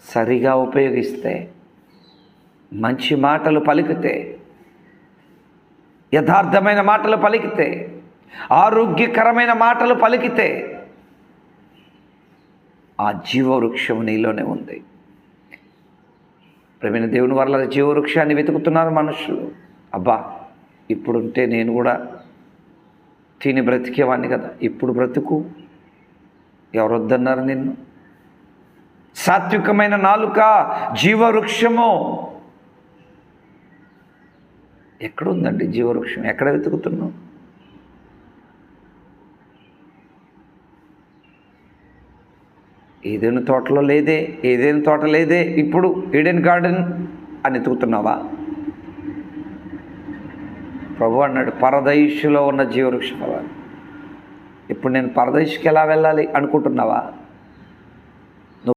సరిగా ఉపయోగిస్తే, మంచి మాటలు పలికితే, యథార్థమైన మాటలు పలికితే, ఆరోగ్యకరమైన మాటలు పలికితే ఆ జీవవృక్షం నీలోనే ఉంది. ప్రేమైన దేవుని వల్ల జీవవృక్షాన్ని వెతుకుతున్నారు మనుషులు. అబ్బా, ఇప్పుడుంటే నేను కూడా తిని బ్రతికేవాడిని కదా, ఇప్పుడు బ్రతుకు, ఎవరొద్దన్నారు నిన్ను? సాత్వికమైన నాలుక జీవవృక్షము. ఎక్కడుందండి జీవవృక్షం? ఎక్కడ వెతుకుతున్నావు? ఏదైనా తోటలో లేదే, ఏదైనా తోట లేదే, ఇప్పుడు ఈడెన్ గార్డెన్ అని వెతుకుతున్నావా? ప్రభు అన్నాడు, పరదైషులో ఉన్న జీవవృక్ష ఫలాలు. ఇప్పుడు నేను పరదైషుకి ఎలా వెళ్ళాలి అనుకుంటున్నావా?